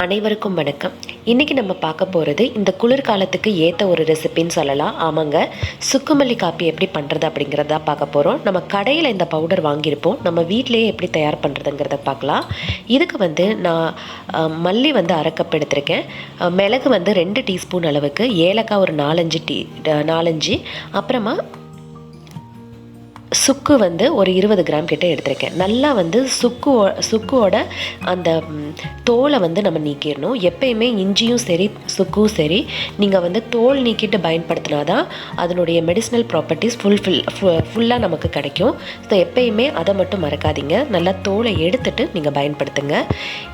அனைவருக்கும் வணக்கம். இன்றைக்கி நம்ம பார்க்க போகிறது இந்த குளிர்காலத்துக்கு ஏற்ற ஒரு ரெசிபின்னு சொல்லலாம். ஆமாங்க, சுக்கு மல்லி காப்பி எப்படி பண்ணுறது அப்படிங்கிறத பார்க்க போகிறோம். நம்ம கடையில் இந்த பவுடர் வாங்கியிருப்போம், நம்ம வீட்டிலேயே எப்படி தயார் பண்ணுறதுங்கிறத பார்க்கலாம். இதுக்கு நான் மல்லி அரை கப் எடுத்திருக்கேன். மிளகு 2 டீஸ்பூன் அளவுக்கு, ஏலக்காய் ஒரு 4-5, அப்புறமா சுக்கு ஒரு 20 கிராம் கிட்ட எடுத்திருக்கேன். நல்லா சுக்குவோட அந்த தோலை நம்ம நீக்கிடணும். எப்பயுமே இஞ்சியும் சரி சுக்கும் சரி நீங்கள் தோல் நீக்கிட்டு பயன்படுத்தினா தான் அதனுடைய மெடிசினல் ப்ராப்பர்ட்டிஸ் ஃபுல்லாக நமக்கு கிடைக்கும். ஸோ எப்பயுமே அதை மட்டும் மறக்காதீங்க, நல்லா தோலை எடுத்துட்டு நீங்கள் பயன்படுத்துங்க.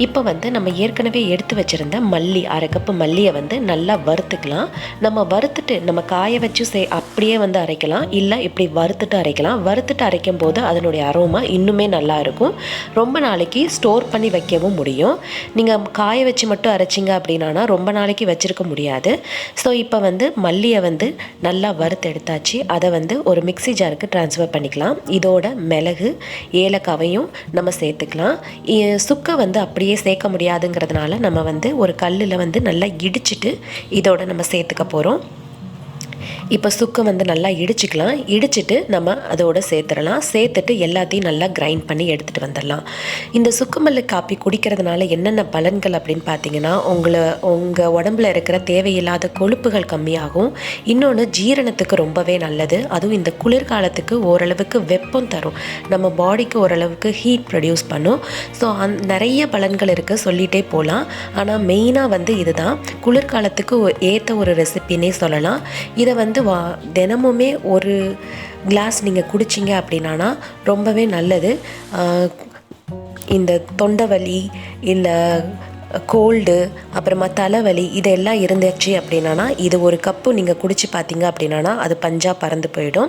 இப்போ நம்ம ஏற்கனவே எடுத்து வச்சுருந்த மல்லி, அரை கப்பு மல்லியை நல்லா வறுத்துக்கலாம். நம்ம வறுத்துட்டு நம்ம காய வச்சு அப்படியே அரைக்கலாம், இல்லை இப்படி வறுத்துட்டு அரைக்கலாம். வறுத்துட்டு அரைக்கும் போது அதனுடைய அரோமா இன்னுமே நல்லா இருக்கும். ரொம்ப நாளைக்கு ஸ்டோர் பண்ணி வைக்கவும் முடியும். நீங்கள் காய வச்சு மட்டும் அரைச்சிங்க அப்படின்னா ரொம்ப நாளைக்கு வச்சுருக்க முடியாது. ஸோ இப்போ மல்லியை நல்லா வறுத்து எடுத்தாச்சு. அதை ஒரு மிக்ஸி ஜாருக்கு ட்ரான்ஸ்ஃபர் பண்ணிக்கலாம். இதோட மிளகு ஏலக்காவையும் நம்ம சேர்த்துக்கலாம். சுக்கை அப்படியே சேர்க்க முடியாதுங்கிறதுனால நம்ம ஒரு கல்லில் நல்லா இடிச்சிட்டு இதோட நம்ம சேர்த்துக்க போகிறோம். இப்போ சுக்கை நல்லா இடிச்சிக்கலாம். இடிச்சிட்டு நம்ம அதோடு சேர்த்துட்டு எல்லாத்தையும் நல்லா கிரைண்ட் பண்ணி எடுத்துகிட்டு வந்துடலாம். இந்த சுக்கு மல்லி காப்பி குடிக்கிறதுனால என்னென்ன பலன்கள் அப்படின்னு பார்த்தீங்கன்னா, உங்கள் உடம்புல இருக்கிற தேவையில்லாத கொழுப்புகள் கம்மியாகும். இன்னொன்று, ஜீரணத்துக்கு ரொம்பவே நல்லது. அதுவும் இந்த குளிர்காலத்துக்கு ஓரளவுக்கு வெப்பம் தரும், நம்ம பாடிக்கு ஓரளவுக்கு ஹீட் ப்ரொடியூஸ் பண்ணும். ஸோ நிறைய பலன்கள் இருக்குது, சொல்லிகிட்டே போகலாம். ஆனால் மெயினாக இதுதான் குளிர்காலத்துக்கு ஏற்ற ஒரு ரெசிபின்னே சொல்லலாம். இதை தினமுமே ஒரு கிளாஸ் நீங்கள் குடிச்சிங்க அப்படின்னா ரொம்பவே நல்லது. இந்த தொண்டை வலி இல்லை கோல்டு அப்புறமா தலைவலி இதெல்லாம் இருந்துச்சு அப்படின்னா இது ஒரு கப்பு நீங்கள் குடிச்சு பார்த்தீங்க அப்படின்னா அது பஞ்சா பறந்து போயிடும்.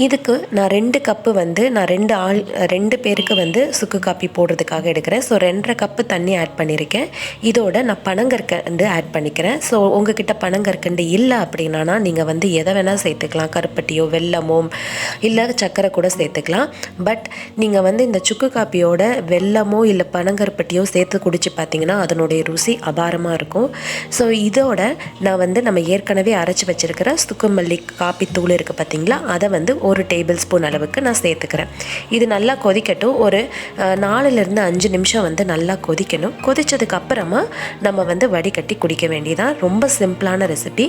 இதுக்கு நான் 2 கப்பு நான் 2 பேருக்கு சுக்கு காப்பி போடுறதுக்காக எடுக்கிறேன். ஸோ 2.5 கப்பு தண்ணி ஆட் பண்ணியிருக்கேன். இதோட நான் பனங்கற்கண்டு ஆட் பண்ணிக்கிறேன். ஸோ உங்ககிட்ட பனங்கற்கண்டு இல்லை அப்படின்னா நீங்கள் எதை வேணால் சேர்த்துக்கலாம், கருப்பட்டியோ வெல்லமோ இல்லை சர்க்கரை கூட சேர்த்துக்கலாம். பட் நீங்கள் இந்த சுக்கு காப்பியோட வெல்லமோ இல்லை பனங்கருப்பட்டியோ சேர்த்து குடிச்சு பார்த்தீங்கன்னா அதனுடைய ருசி அபாரமாக இருக்கும். ஸோ இதோட நான் நம்ம ஏற்கனவே அரைச்சி வச்சுருக்கிற சுக்கு மல்லி காப்பி தூள் இருக்குது பார்த்தீங்களா, அதை 1 டேபிள் ஸ்பூன் அளவுக்கு நான் சேர்த்துக்கிறேன். இது நல்லா கொதிக்கட்டும். ஒரு 4-5 நிமிஷம் நல்லா கொதிக்கணும். கொதித்ததுக்கப்புறமா நம்ம வடிகட்டி குடிக்க வேண்டியதான். ரொம்ப சிம்பிளான ரெசிபி.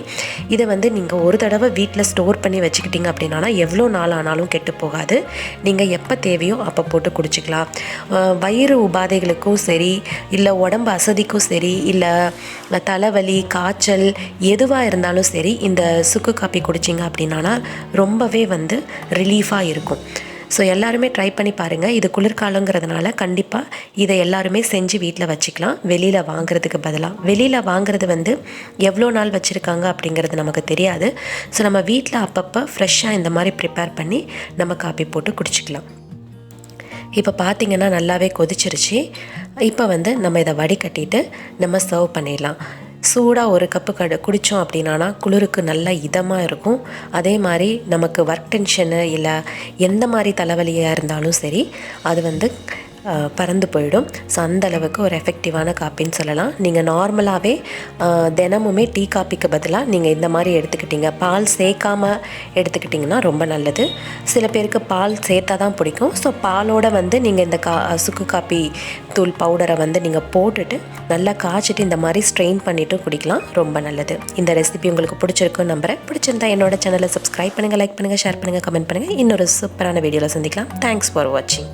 இதை நீங்கள் ஒரு தடவை வீட்டில் ஸ்டோர் பண்ணி வச்சுக்கிட்டீங்க அப்படின்னா எவ்வளோ நாள் ஆனாலும் கெட்டு போகாது. நீங்கள் எப்போ தேவையோ அப்போ போட்டு குடிச்சிக்கலாம். வயிறு உபாதைகளுக்கும் சரி, இல்லை உடம்பு அசதிக்கும் சரி, இல்லை தலைவலி காய்ச்சல் எதுவாக இருந்தாலும் சரி, இந்த சுக்கு காப்பி குடிச்சிங்க அப்படின்னா ரொம்பவே ரிலீஃபாக இருக்கும். ஸோ எல்லாருமே ட்ரை பண்ணி பாருங்கள். இது குளிர்காலங்கிறதுனால கண்டிப்பாக இதை எல்லாருமே செஞ்சு வீட்டில் வச்சுக்கலாம். வெளியில் வாங்குறதுக்கு பதிலாக, வெளியில் வாங்குறது எவ்வளோ நாள் வச்சுருக்காங்க அப்படிங்கிறது நமக்கு தெரியாது. ஸோ நம்ம வீட்டில் அப்பப்போ ஃப்ரெஷ்ஷாக இந்த மாதிரி ப்ரிப்பேர் பண்ணி நம்ம காப்பி போட்டு குடிச்சிக்கலாம். இப்போ பார்த்திங்கன்னா நல்லாவே கொதிச்சிருச்சு. இப்போ நம்ம இதை வடிகட்டிட்டு நம்ம சர்வ் பண்ணிடலாம். சூடாக ஒரு கப்பு குடித்தோம் அப்படின்னா குளிருக்கு நல்லா இதமாக இருக்கும். அதே மாதிரி நமக்கு ஒர்க் டென்ஷனு இல்லை எந்த மாதிரி தலைவலியாக இருந்தாலும் சரி அது பறந்து போயிடும். ஸோ அந்தளவுக்கு ஒரு எஃபெக்டிவான காப்பின்னு சொல்லலாம். நீங்கள் நார்மலாகவே தினமுமே டீ காப்பிக்கு பதிலாக நீங்கள் இந்த மாதிரி எடுத்துக்கிட்டீங்க, பால் சேர்க்காமல் எடுத்துக்கிட்டிங்கன்னா ரொம்ப நல்லது. சில பேருக்கு பால் சேர்த்தா தான் பிடிக்கும். ஸோ பாலோடு நீங்கள் இந்த சுக்கு காப்பி தூள் பவுடரை நீங்கள் போட்டுட்டு நல்லா காய்ச்சிட்டு இந்த மாதிரி ஸ்ட்ரெயின் பண்ணிவிட்டு குடிக்கலாம். ரொம்ப நல்லது. இந்த ரெசிபி உங்களுக்கு பிடிச்சிருக்குன்னு நம்புகிறேன். பிடிச்சிருந்தா என்னோட சேனலை சப்ஸ்கிரைப் பண்ணுங்கள், லைக் பண்ணுங்கள், ஷேர் பண்ணுங்கள், கமெண்ட் பண்ணுங்கள். இன்னொரு சூப்பரான வீடியோவில் சந்திக்கலாம். தேங்க்ஸ் ஃபார் வாட்சிங்.